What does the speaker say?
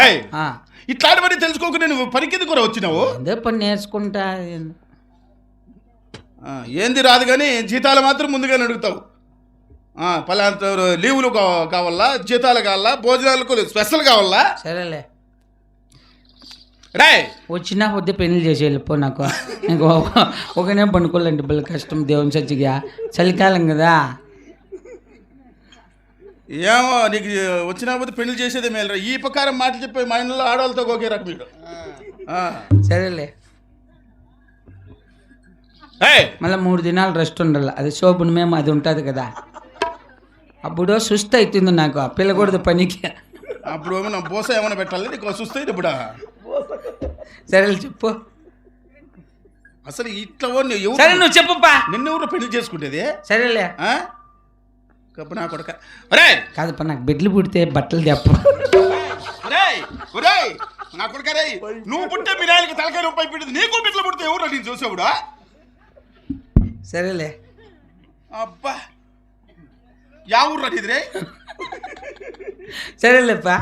రాయ్ ఇట్లాంటివన్నీ తెలుసుకోకుండా నువ్వు పనికి కూడా వచ్చినావు. అదే పని నేర్చుకుంటా. ఏంది రాదు కానీ జీతాలు మాత్రం ముందుగానే అడుగుతావు. పలానా లీవులు కావాలా, జీతాలు కావాలా, భోజనాలకు స్పెషల్ కావాలా. సరేలే రాయ్ వచ్చినా వద్దే పెళ్లి చేసి వెళ్ళిపో. నాకు ఇంకా ఒకనే పండుకోవాలంటే బిళ్ళ కష్టం. దేవుని సచ్చిగా చలికాలం కదా. ఏమో నీకు వచ్చినా పోతే పెళ్లి చేసేదే మేలు. ఈ ప్రకారం మాటలు చెప్పే మా ఇంట్లో ఆడవాళ్ళతో ఒకే రకం మీరు. సరేలే మళ్ళీ 3 దినాలు రెస్ట్ ఉండాలి. అది శోభను మేము అది ఉంటుంది కదా. అప్పుడు సుస్థ అవుతుంది నాకు. పిల్లకూడదు పనికి. అప్పుడు ఏమన్నా బోస ఏమైనా పెట్టాలి నీకు సుస్థ అయితే ఇప్పుడు. సరేలే చెప్పు. అసలు ఇట్లా సరే నువ్వు చెప్పుపా. నిన్నెవరు పెళ్లి చేసుకుంటేది. సరేలే కప్పు నా కొడక. కాదప్ప నాకు బిడ్డలు పుడితే బట్టలు తెప్ప. నా కొడుక నువ్వు పుట్టే మీ నాయనకి తలకాయ రూపాయి పెట్టింది. నీకు బిడ్డలు పుడితే ఎవరు నేను చూసావుడా. సరేలే అబ్బా యా ఊర్రా నీది రే. సరేలేప్పా.